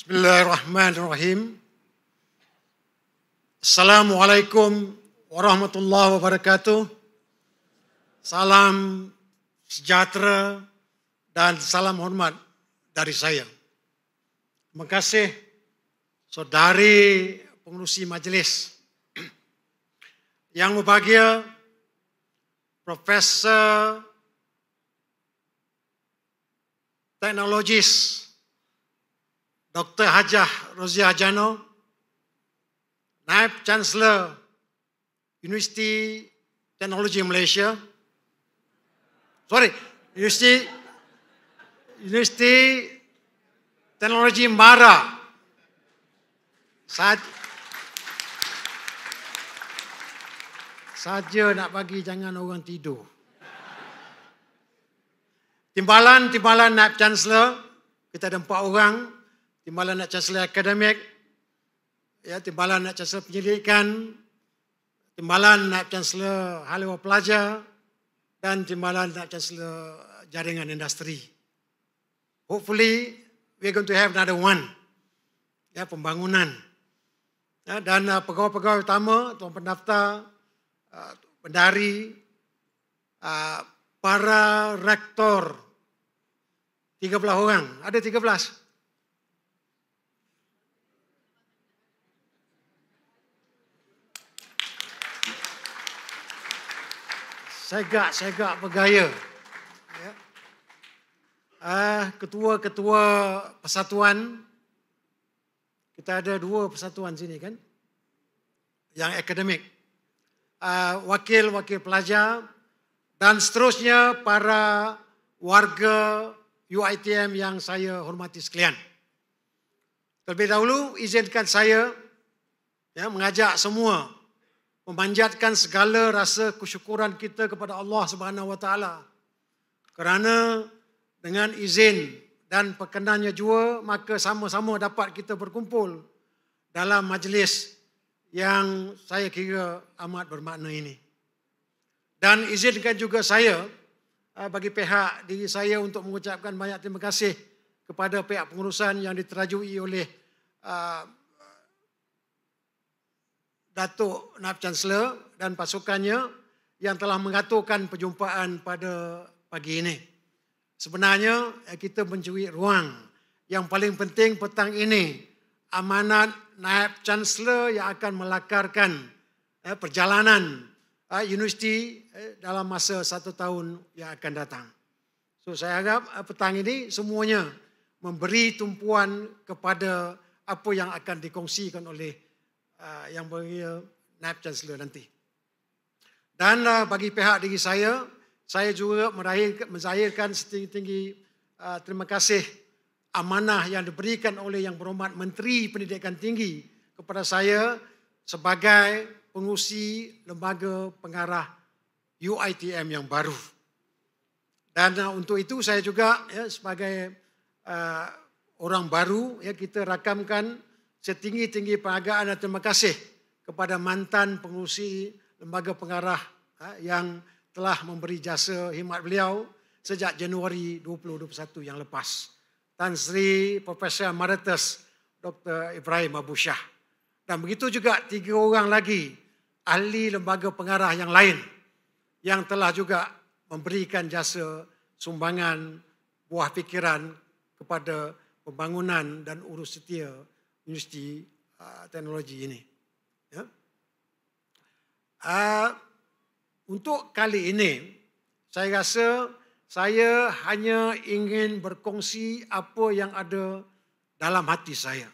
Bismillahirrahmanirrahim. Assalamualaikum warahmatullahi wabarakatuh. Salam sejahtera dan salam hormat dari saya. Terima kasih saudari pengerusi majlis yang berbahagia, Profesor Teknologis Dr. Hajah Roziah Jano, Naib Chancellor Universiti Teknologi Malaysia, Universiti Teknologi Mara. Saja nak bagi jangan orang tidur. Timbalan Naib Chancellor, kita ada 4 orang. Timbalan Naib Chancellor Akademik, Timbalan Naib Chancellor Penyelidikan, Timbalan Naib Chancellor Hal Ehwal Pelajar, dan Timbalan Naib Chancellor Jaringan Industri. Hopefully, we're going to have another one. Pembangunan. Dan pegawai-pegawai utama, tuan pendaftar, bendahari, para rektor, 13 orang. Ada 13? Segak bergaya. Ketua-ketua persatuan, kita ada 2 persatuan sini kan, yang akademik. Wakil-wakil pelajar, dan seterusnya para warga UiTM yang saya hormati sekalian. Terlebih dahulu, izinkan saya mengajak semua memanjatkan segala rasa kesyukuran kita kepada Allah Subhanahu Wa Taala, kerana dengan izin dan perkenannya jua, maka sama-sama dapat kita berkumpul dalam majlis yang saya kira amat bermakna ini. Dan izinkan juga saya bagi pihak diri saya untuk mengucapkan banyak terima kasih kepada pihak pengurusan yang diterajui oleh Datuk Naib Chancellor dan pasukannya yang telah mengaturkan perjumpaan pada pagi ini. Sebenarnya kita mencuri ruang. Yang paling penting petang ini, amanat Naib Chancellor yang akan melakarkan perjalanan universiti dalam masa 1 tahun yang akan datang. So saya harap petang ini semuanya memberi tumpuan kepada apa yang akan dikongsikan oleh yang berhormat Naib Chancellor nanti. Dan bagi pihak diri saya juga menzahirkan setinggi-tinggi terima kasih amanah yang diberikan oleh Yang Berhormat Menteri Pendidikan Tinggi kepada saya sebagai pengurusi lembaga pengarah UiTM yang baru. Dan untuk itu saya juga sebagai orang baru kita rakamkan setinggi-tinggi penghargaan dan terima kasih kepada mantan pengurusi lembaga pengarah yang telah memberi jasa khidmat beliau sejak Januari 2021 yang lepas. Tan Sri Profesor Emeritus Dr. Ibrahim Abu Shah. Dan begitu juga 3 orang lagi ahli lembaga pengarah yang lain yang telah juga memberikan jasa sumbangan buah fikiran kepada pembangunan dan urus setia Universiti Teknologi ini. Untuk kali ini, saya rasa saya hanya ingin berkongsi apa yang ada dalam hati saya.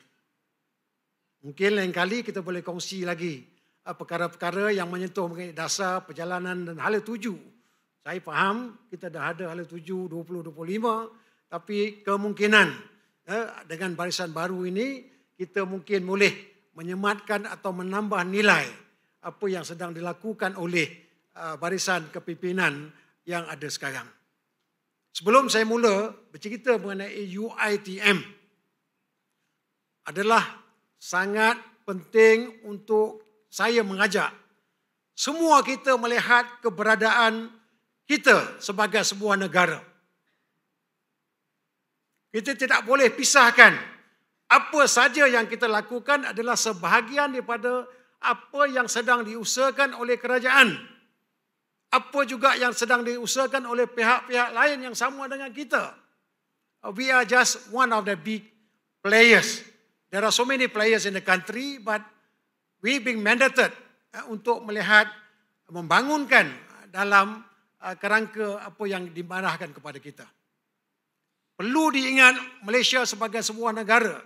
Mungkin lain kali kita boleh kongsi lagi perkara-perkara yang menyentuh mengenai dasar perjalanan dan hala tuju. Saya faham kita dah ada hala tuju 2025, tapi kemungkinan dengan barisan baru ini kita mungkin boleh menyematkan atau menambah nilai apa yang sedang dilakukan oleh barisan kepimpinan yang ada sekarang. Sebelum saya mula bercerita mengenai UiTM, adalah sangat penting untuk saya mengajak semua kita melihat keberadaan kita sebagai sebuah negara. Kita tidak boleh pisahkan Apa saja yang kita lakukan adalah sebahagian daripada apa yang sedang diusahakan oleh kerajaan. Apa juga yang sedang diusahakan oleh pihak-pihak lain yang sama dengan kita. We are just one of the big players. There are so many players in the country, but we being mandated untuk melihat, membangunkan dalam kerangka apa yang dimarahkan kepada kita. Perlu diingat Malaysia sebagai sebuah negara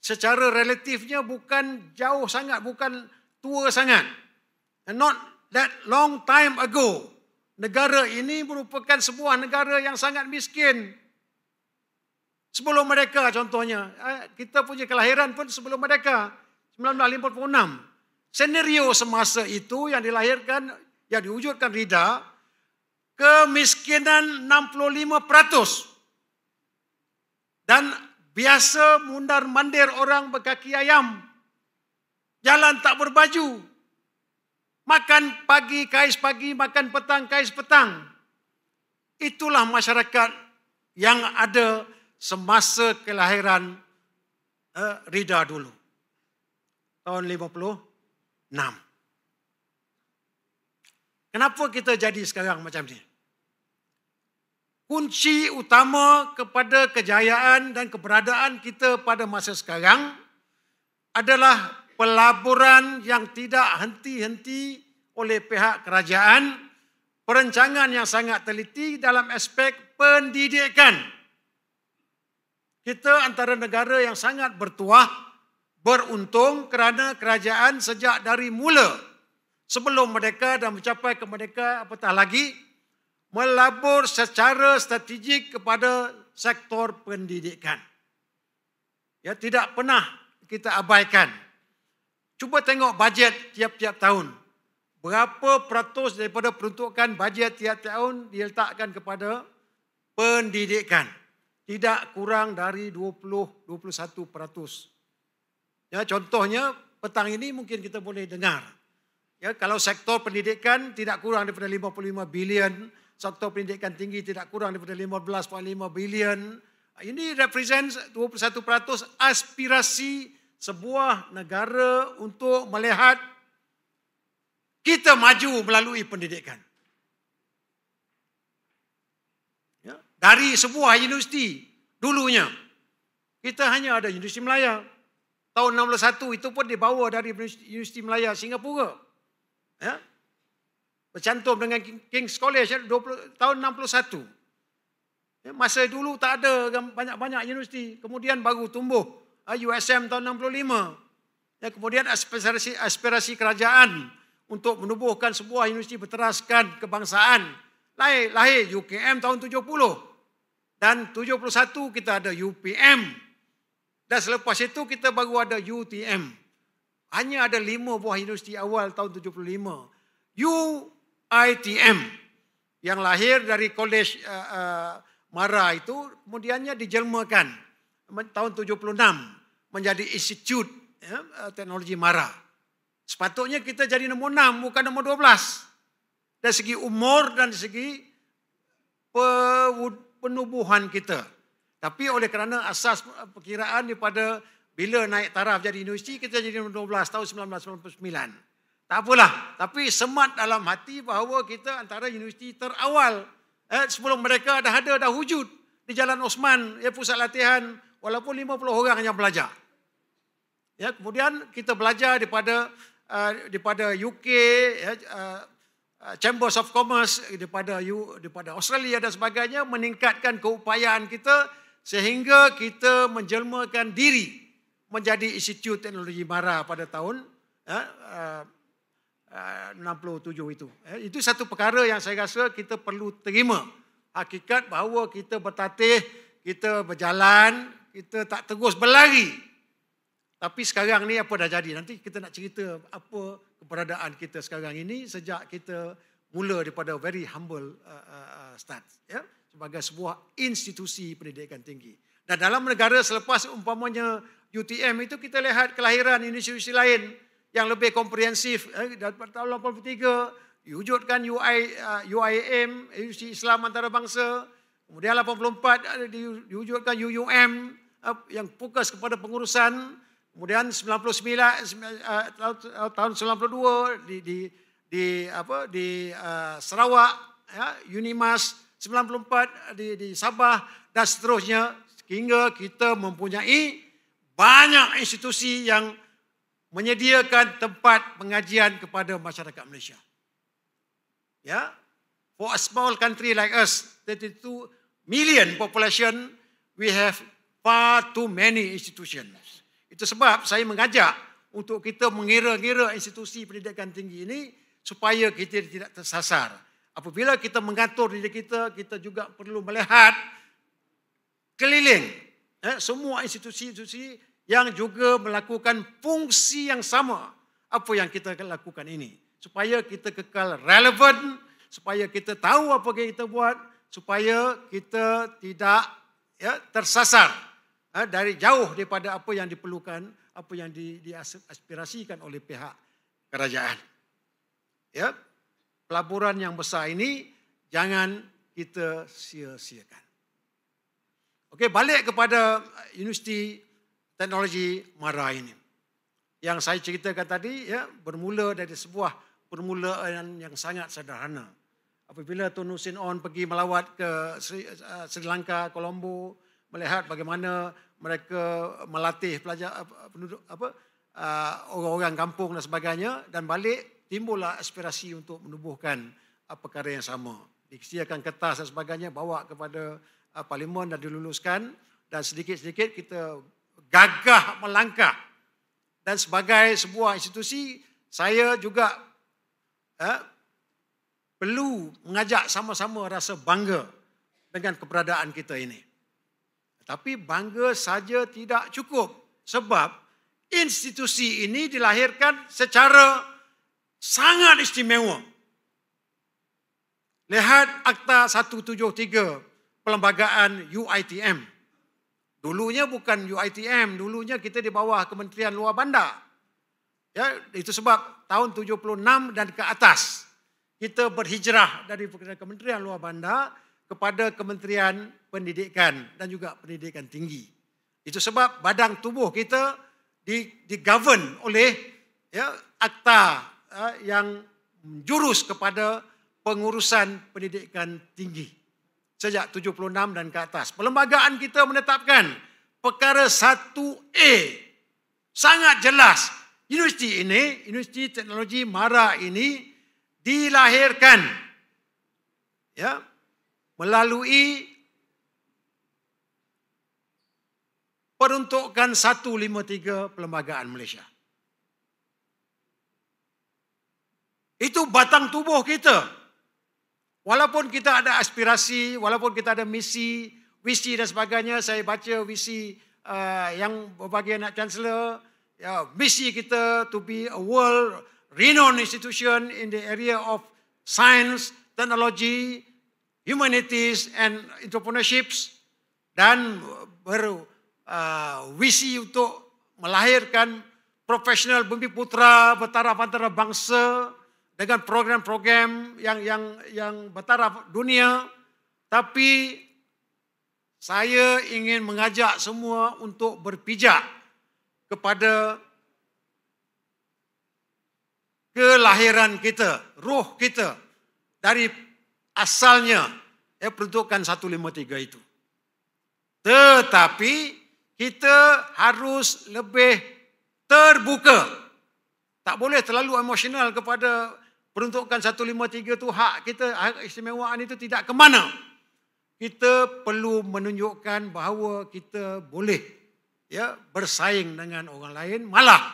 secara relatifnya bukan jauh sangat, bukan tua sangat. And not that long time ago, negara ini merupakan sebuah negara yang sangat miskin. Sebelum mereka contohnya, kita punya kelahiran pun sebelum mereka, 1956. Senario semasa itu yang dilahirkan, yang diwujudkan Rida, kemiskinan 65%. Dan biasa mundar-mandir orang berkaki ayam. Jalan tak berbaju. Makan pagi, kais pagi, makan petang, kais petang. Itulah masyarakat yang ada semasa kelahiran Rida dulu. Tahun 56. Kenapa kita jadi sekarang macam ni? Kunci utama kepada kejayaan dan keberadaan kita pada masa sekarang adalah pelaburan yang tidak henti-henti oleh pihak kerajaan, perancangan yang sangat teliti dalam aspek pendidikan. Kita antara negara yang sangat bertuah, beruntung kerana kerajaan sejak dari mula sebelum merdeka dan mencapai kemerdekaan apatah lagi, melabur secara strategik kepada sektor pendidikan. Ya, tidak pernah kita abaikan. Cuba tengok bajet tiap-tiap tahun. Berapa peratus daripada peruntukan bajet tiap tahun diletakkan kepada pendidikan? Tidak kurang dari 20-21%. Ya, contohnya petang ini mungkin kita boleh dengar. Ya, kalau sektor pendidikan tidak kurang daripada 55 bilion, sektor pendidikan tinggi tidak kurang daripada 15.5 bilion. Ini represent 21% aspirasi sebuah negara untuk melihat kita maju melalui pendidikan. Ya, dari sebuah universiti dulunya, kita hanya ada Universiti Melaya. Tahun 61 itu pun dibawa dari Universiti Melaya Singapura. Ya, bercantum dengan King's College tahun 61. Ya, masa dulu tak ada banyak-banyak universiti. Kemudian baru tumbuh USM tahun 65. Ya, kemudian aspirasi kerajaan untuk menubuhkan sebuah universiti berteraskan kebangsaan. Lahir UKM tahun 70. Dan 71 kita ada UPM. Dan selepas itu kita baru ada UTM. Hanya ada 5 buah universiti awal tahun 75. UITM yang lahir dari Kolej Mara itu kemudiannya dijelmakan tahun 76 menjadi Institut Teknologi Mara. Sepatutnya kita jadi nombor 6 bukan nombor 12. Dari segi umur dan dari segi penubuhan kita. Tapi oleh kerana asas perkiraan daripada bila naik taraf jadi universiti kita jadi nombor 12 tahun 1999. Tak apalah, tapi semat dalam hati bahawa kita antara universiti terawal. Sebelum mereka dah wujud di Jalan Osman, pusat latihan, walaupun 50 orang yang belajar. Ya, kemudian kita belajar daripada UK, Chambers of Commerce, daripada Australia dan sebagainya, meningkatkan keupayaan kita sehingga kita menjelmakan diri menjadi Institut Teknologi Mara pada tahun 67 itu. Itu satu perkara yang saya rasa kita perlu terima. Hakikat bahawa kita bertatih, kita berjalan, kita tak terus berlari. Tapi sekarang ni apa dah jadi? Nanti kita nak cerita apa keberadaan kita sekarang ini sejak kita mula daripada very humble start. Ya? Sebagai sebuah institusi pendidikan tinggi. Dan dalam negara selepas umpamanya UTM itu kita lihat kelahiran institusi lain yang lebih komprehensif. Tahun 83 diwujudkan UIM, Universiti Islam Antarabangsa. Kemudian 84 diwujudkan UUM. yang fokus kepada pengurusan. Kemudian 99 tahun 92 di Sarawak, ya, Unimas 94 di Sabah dan seterusnya, hingga kita mempunyai banyak institusi yang menyediakan tempat pengajian kepada masyarakat Malaysia. Ya, for a small country like us, 32 million population, we have far too many institutions. Itu sebab saya mengajak untuk kita mengira-ngira institusi pendidikan tinggi ini supaya kita tidak tersasar. Apabila kita mengatur diri kita, kita juga perlu melihat keliling semua institusi-institusi yang juga melakukan fungsi yang sama apa yang kita lakukan ini. Supaya kita kekal relevan, supaya kita tahu apa yang kita buat, supaya kita tidak tersasar dari jauh daripada apa yang diperlukan, apa yang diaspirasikan oleh pihak kerajaan. Ya, pelaburan yang besar ini jangan kita sia-siakan. Okey, balik kepada Universiti Teknologi MARA ini. Yang saya ceritakan tadi, ya, bermula dari sebuah permulaan yang sangat sederhana. Apabila Tun Hussein On pergi melawat ke Sri Lanka, Colombo, melihat bagaimana mereka melatih pelajar penduduk orang-orang kampung dan sebagainya, dan balik timbullah aspirasi untuk menubuhkan perkara yang sama. Disediakan kertas dan sebagainya, bawa kepada parlimen dan diluluskan, dan sedikit-sedikit kita gagah melangkah. Dan sebagai sebuah institusi, saya juga perlu mengajak sama-sama rasa bangga dengan keberadaan kita ini. Tapi bangga saja tidak cukup, sebab institusi ini dilahirkan secara sangat istimewa. Lihat Akta 173 Perlembagaan UiTM. Dulunya bukan UiTM, dulunya kita di bawah Kementerian Luar Bandar. Ya, itu sebab tahun 76 dan ke atas kita berhijrah dari Kementerian Luar Bandar kepada Kementerian Pendidikan dan juga Pendidikan Tinggi. Itu sebab badan tubuh kita digovern oleh akta yang menjurus kepada pengurusan pendidikan tinggi. Sejak 76 dan ke atas. Perlembagaan kita menetapkan perkara 1A. Sangat jelas. Universiti ini, Universiti Teknologi MARA ini dilahirkan melalui peruntukan 153 Perlembagaan Malaysia. Itu batang tubuh kita. Walaupun kita ada aspirasi, walaupun kita ada misi, visi dan sebagainya, saya baca visi yang berbagai anak Chancellor, misi kita to be a world renowned institution in the area of science, technology, humanities and entrepreneurships, dan visi untuk melahirkan profesional bumi putra bertaraf antara bangsa, dengan program-program yang bertaraf dunia. Tapi saya ingin mengajak semua untuk berpijak kepada kelahiran kita, roh kita dari asalnya, peruntukan 153 itu. Tetapi kita harus lebih terbuka. Tak boleh terlalu emosional kepada peruntukan 153 itu, hak kita, hak istimewaan itu tidak ke mana. Kita perlu menunjukkan bahawa kita boleh bersaing dengan orang lain, malah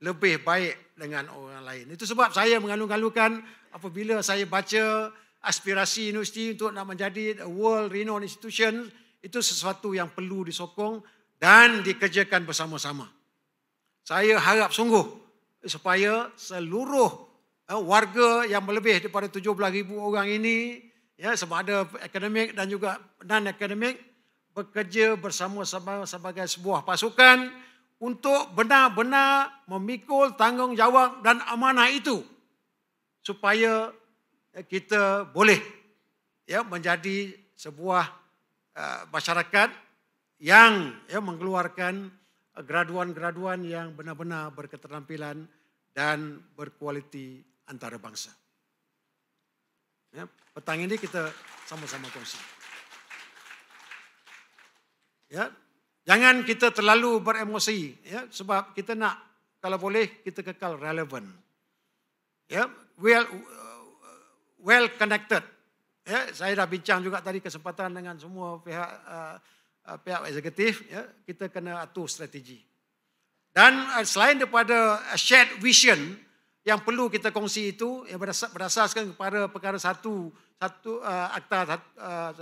lebih baik dengan orang lain. Itu sebab saya mengalu-alukan apabila saya baca aspirasi universiti untuk nak menjadi a world renowned institution, itu sesuatu yang perlu disokong dan dikerjakan bersama-sama. Saya harap sungguh supaya seluruh warga yang lebih daripada 17,000 orang ini, sama ada akademik dan juga non-akademik, bekerja bersama-sama sebagai sebuah pasukan untuk benar-benar memikul tanggungjawab dan amanah itu, supaya kita boleh menjadi sebuah masyarakat yang mengeluarkan graduan-graduan yang benar-benar berketerampilan dan berkualiti antarabangsa. Ya, petang ini kita sama-sama kongsi. Ya, jangan kita terlalu beremosi, ya, sebab kita nak, kalau boleh kita kekal relevan. Ya, well connected. Ya, saya dah bincang juga tadi kesempatan dengan semua pihak eksekutif, ya, kita kena atur strategi. Dan selain daripada shared vision yang perlu kita kongsi itu, yang berdasarkan kepada perkara Akta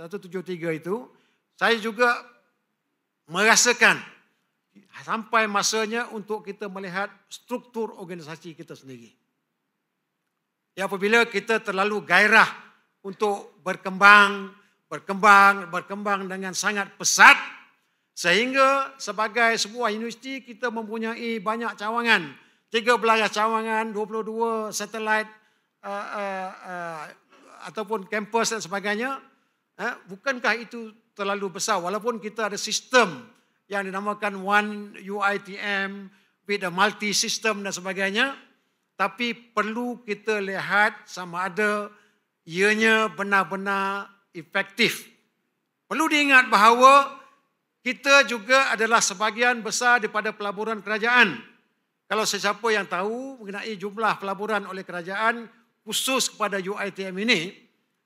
173 itu, saya juga merasakan sampai masanya untuk kita melihat struktur organisasi kita sendiri. Ya, apabila kita terlalu gairah untuk berkembang dengan sangat pesat, sehingga sebagai sebuah universiti kita mempunyai banyak cawangan, 13 cawangan, 22 satelit ataupun kampus dan sebagainya. Bukankah itu terlalu besar, walaupun kita ada sistem yang dinamakan One UiTM with a multi system dan sebagainya, tapi perlu kita lihat sama ada ianya benar-benar efektif. Perlu diingat bahawa kita juga adalah sebahagian besar daripada pelaburan kerajaan. Kalau sesiapa yang tahu mengenai jumlah pelaburan oleh kerajaan khusus kepada UiTM ini,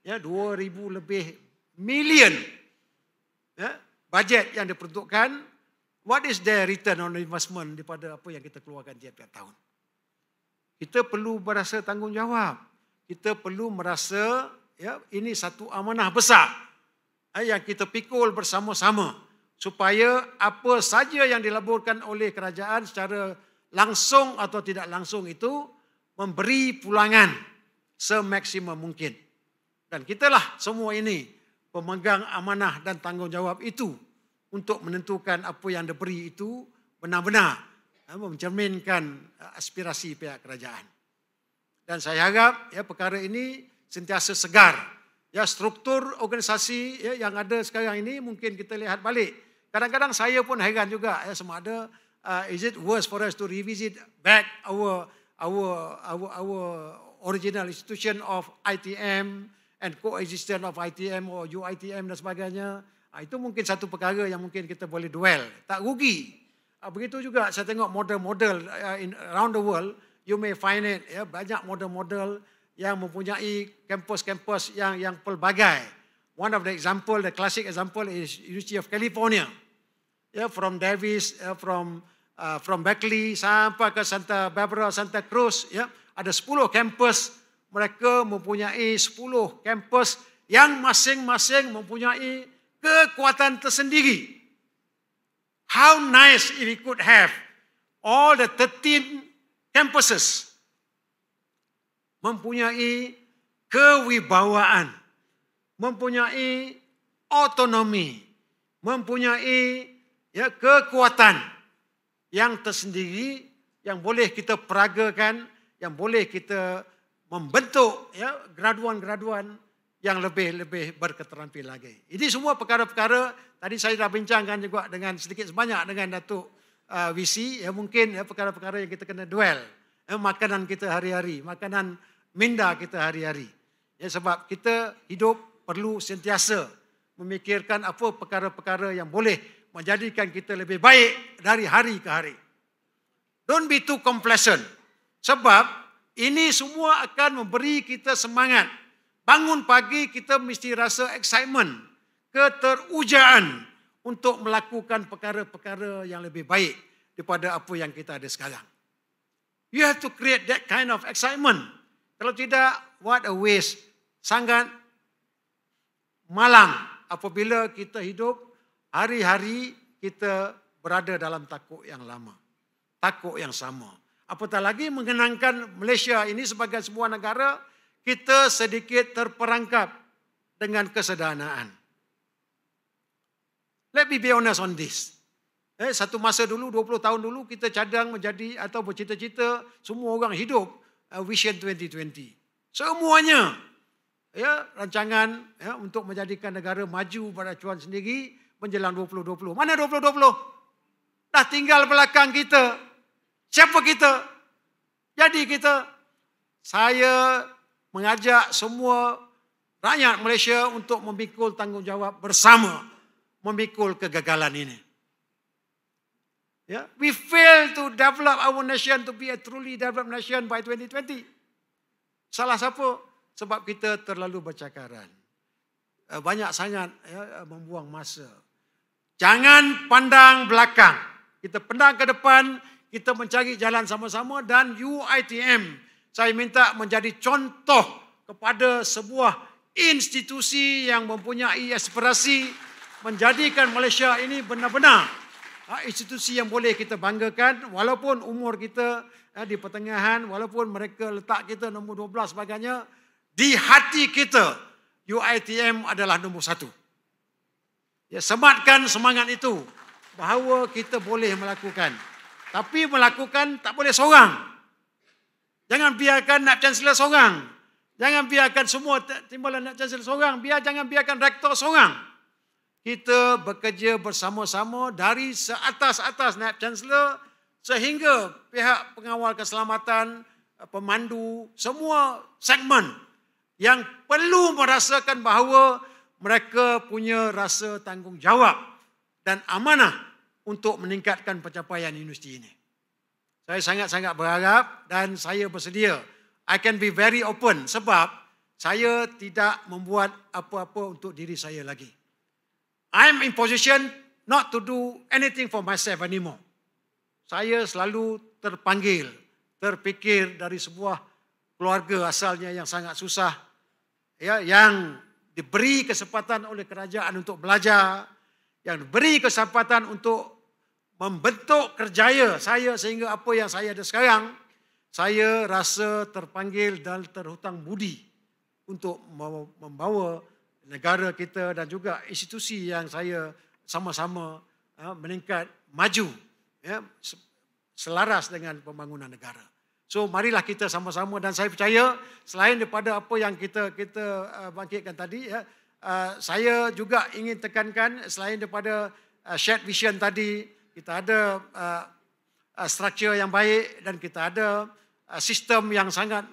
ya, 2,000 lebih million, ya, bajet yang diperuntukkan. What is their return on investment daripada apa yang kita keluarkan tiap-tiap tahun? Kita perlu berasa tanggungjawab. Kita perlu merasa, ya, ini satu amanah besar yang kita pikul bersama-sama, supaya apa saja yang dilaburkan oleh kerajaan secara langsung atau tidak langsung itu memberi pulangan semaksimum mungkin. Dan kitalah semua ini pemegang amanah dan tanggungjawab itu untuk menentukan apa yang diberi itu benar-benar mencerminkan aspirasi pihak kerajaan. Dan saya harap, ya, perkara ini sentiasa segar. Ya, struktur organisasi, ya, yang ada sekarang ini mungkin kita lihat balik. Kadang-kadang saya pun heran juga, ya, sama ada is it worse for us to revisit back our original institution of ITM and coexistence of ITM or UiTM dan sebagainya. Itu mungkin satu perkara yang mungkin kita boleh duel. Tak rugi. Begitu juga saya tengok model-model around the world, you may find it, ya, banyak model-model yang mempunyai kampus-kampus yang pelbagai. One of the example, the classic example is University of California. Ya, from Davis, from Berkeley sampai ke Santa Barbara, Santa Cruz, ya, ada 10 kampus. Mereka mempunyai 10 kampus yang masing-masing mempunyai kekuatan tersendiri. How nice if we could have all the 13 campuses mempunyai kewibawaan, mempunyai otonomi, mempunyai, ya, kekuatan yang tersendiri, yang boleh kita peragakan, yang boleh kita membentuk, ya, graduan-graduan yang lebih berketerampilan lagi. Ini semua perkara-perkara tadi saya dah bincangkan juga dengan sedikit sebanyak dengan Datuk VC, ya, mungkin, ya, perkara-perkara yang kita kena duel, ya, makanan kita hari-hari, makanan minda kita hari-hari. Ya, sebab kita hidup perlu sentiasa memikirkan apa perkara-perkara yang boleh menjadikan kita lebih baik dari hari ke hari. Don't be too complacent. Sebab ini semua akan memberi kita semangat. Bangun pagi kita mesti rasa excitement, keterujaan untuk melakukan perkara-perkara yang lebih baik daripada apa yang kita ada sekarang. You have to create that kind of excitement. Kalau tidak, what a waste. Sangat malang apabila kita hidup hari-hari kita berada dalam takut yang lama, takut yang sama. Apatah lagi mengenangkan Malaysia ini sebagai sebuah negara, kita sedikit terperangkap dengan kesederhanaan. Let me be honest on this. Satu masa dulu, 20 tahun dulu, kita cadang menjadi atau bercita-cita semua orang hidup Vision 2020. Semuanya, ya, rancangan, ya, untuk menjadikan negara maju beracuan sendiri menjelang 2020. Mana 2020? Dah tinggal belakang kita. Siapa kita? Jadi saya mengajak semua rakyat Malaysia untuk memikul tanggungjawab bersama, memikul kegagalan ini. We fail to develop our nation to be a truly developed nation by 2020. Salah siapa? Sebab kita terlalu bercakaran. Banyak sangat membuang masa. Jangan pandang belakang. Kita pandang ke depan, kita mencari jalan sama-sama dan UiTM saya minta menjadi contoh kepada sebuah institusi yang mempunyai aspirasi menjadikan Malaysia ini benar-benar institusi yang boleh kita banggakan walaupun umur kita di pertengahan, walaupun mereka letak kita nombor 12 sebagainya, di hati kita UiTM adalah nombor 1. Sematkan semangat itu bahawa kita boleh melakukan. Tapi melakukan tak boleh seorang. Jangan biarkan Naib Chancellor seorang. Jangan biarkan semua timbalan Naib Chancellor seorang. Jangan biarkan rektor seorang. Kita bekerja bersama-sama dari seatas-atas Naib Chancellor sehingga pihak pengawal keselamatan, pemandu, semua segmen yang perlu merasakan bahawa mereka punya rasa tanggungjawab dan amanah untuk meningkatkan pencapaian universiti ini. Saya sangat-sangat berharap dan saya bersedia. I can be very open sebab saya tidak membuat apa-apa untuk diri saya lagi. I'm in position not to do anything for myself anymore. Saya selalu terpanggil, terfikir dari sebuah keluarga asalnya yang sangat susah, yang diberi kesempatan oleh kerajaan untuk belajar, yang diberi kesempatan untuk membentuk kerjaya saya sehingga apa yang saya ada sekarang, saya rasa terpanggil dan terhutang budi untuk membawa negara kita dan juga institusi yang saya sama-sama meningkat maju selaras dengan pembangunan negara. So marilah kita sama-sama dan saya percaya selain daripada apa yang kita bangkitkan tadi, saya juga ingin tekankan selain daripada shared vision tadi, kita ada struktur yang baik dan kita ada sistem yang sangat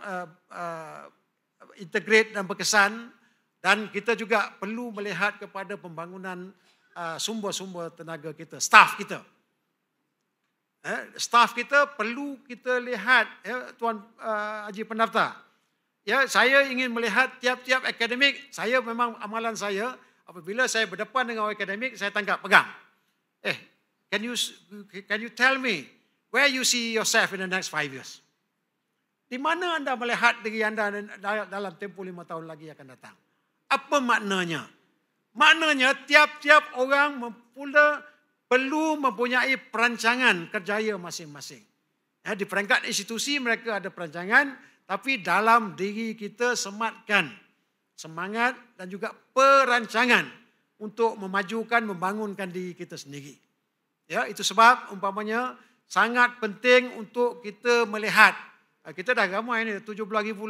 integrate dan berkesan. Dan kita juga perlu melihat kepada pembangunan sumber-sumber tenaga kita, staf kita. Staf kita perlu kita lihat, Tuan Haji Pendaftar. Saya ingin melihat tiap-tiap akademik, saya memang amalan saya, apabila saya berdepan dengan orang akademik, saya tangkap, pegang. Can you tell me where you see yourself in the next 5 years? Di mana anda melihat diri anda dalam tempoh 5 tahun lagi akan datang? Apa maknanya? Maknanya tiap-tiap orang perlu mempunyai perancangan kerjaya masing-masing. Di peringkat institusi mereka ada perancangan, tapi dalam diri kita sematkan semangat dan juga perancangan untuk memajukan, membangunkan diri kita sendiri. Itu sebab umpamanya sangat penting untuk kita melihat. Kita dah ramai ni, 17,000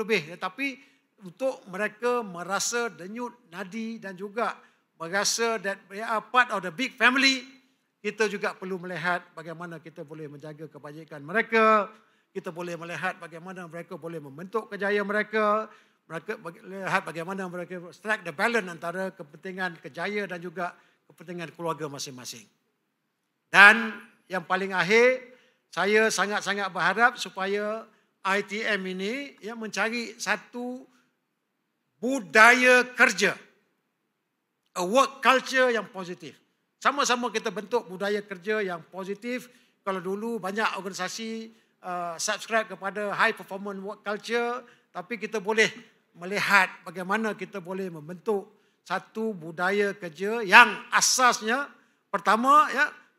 lebih. Tapi untuk mereka merasa denyut nadi dan juga merasa that they are part of the big family, kita juga perlu melihat bagaimana kita boleh menjaga kebajikan mereka, kita boleh melihat bagaimana mereka boleh membentuk kejayaan mereka melihat bagaimana mereka strike the balance antara kepentingan kejayaan dan juga kepentingan keluarga masing-masing. Dan yang paling akhir, saya sangat-sangat berharap supaya ITM ini mencari satu budaya kerja, a work culture yang positif. Sama-sama kita bentuk budaya kerja yang positif. Kalau dulu banyak organisasi subscribe kepada high performance work culture, tapi kita boleh melihat bagaimana kita boleh membentuk satu budaya kerja yang asasnya, pertama,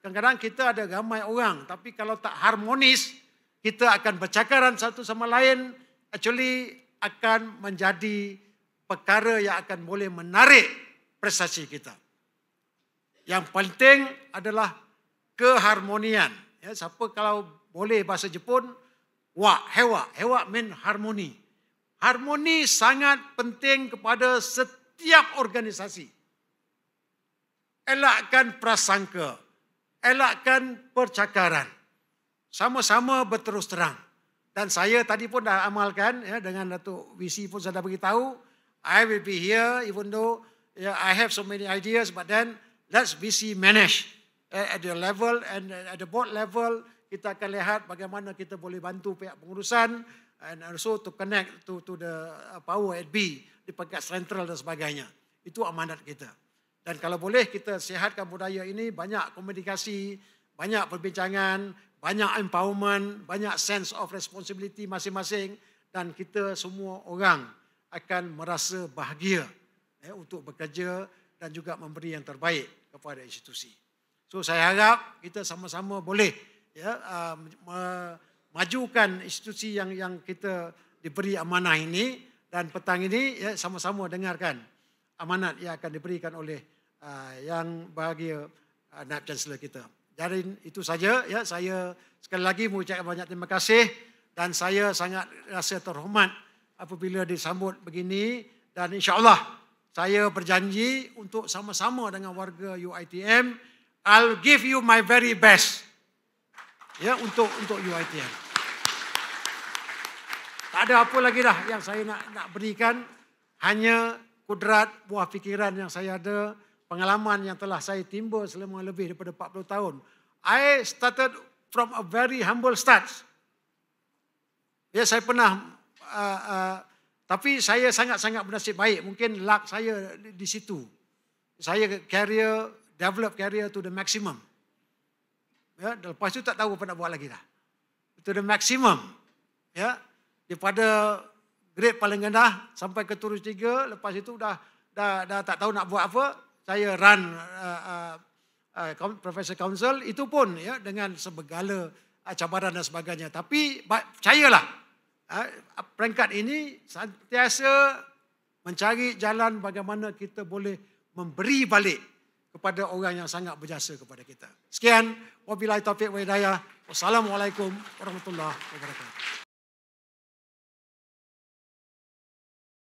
kadang-kadang kita ada ramai orang, tapi kalau tak harmonis, kita akan bercakaran satu sama lain, actually akan menjadi perkara yang akan boleh menarik prestasi kita. Yang penting adalah keharmonian. Siapa kalau boleh bahasa Jepun, hewa mean harmoni. Harmoni sangat penting kepada setiap organisasi. elakkan prasangka, elakkan percakaran. Sama-sama berterus terang. Dan saya tadi pun dah amalkan ya, dengan Datuk VC pun saya dah beritahu, I will be here even though I have so many ideas, but then let's VC manage at the level and at the board level. Kita akan lihat bagaimana kita boleh bantu pihak pengurusan and also to connect to the power at B di peringkat sentral dan sebagainya. Itu amanat kita. Dan kalau boleh kita sihatkan budaya ini, banyak komunikasi, banyak perbincangan, banyak empowerment, banyak sense of responsibility masing-masing, dan kita semua orang akan merasa bahagia untuk bekerja dan juga memberi yang terbaik kepada institusi. So saya harap kita sama-sama boleh majukan institusi yang kita diberi amanah ini, dan petang ini sama-sama dengarkan amanat yang akan diberikan oleh yang bahagia Naib Chancellor kita. Dari itu saja ya, saya sekali lagi mengucapkan banyak terima kasih, dan saya sangat rasa terhormat apabila disambut begini, dan insya-Allah saya berjanji untuk sama-sama dengan warga UiTM, I'll give you my very best ya untuk UiTM. Tak ada apa lagi dah yang saya nak berikan, hanya kudrat buah fikiran yang saya ada, pengalaman yang telah saya timba selama lebih daripada 40 tahun. I started from a very humble start. Ya, saya pernah tapi saya sangat-sangat bernasib baik. Mungkin luck saya di situ. Saya develop career to the maximum. Ya, lepas itu tak tahu apa nak buat lagi dah. To the maximum. Ya, daripada grade paling rendah sampai ke terus 3, lepas itu dah tak tahu nak buat apa. Saya run Professor Council, itu pun ya dengan segala cabaran dan sebagainya. Tapi percayalah, peringkat ini sentiasa mencari jalan bagaimana kita boleh memberi balik kepada orang yang sangat berjasa kepada kita. Sekian, wabillahi taufiq wa hidayah. Wassalamualaikum warahmatullahi wabarakatuh.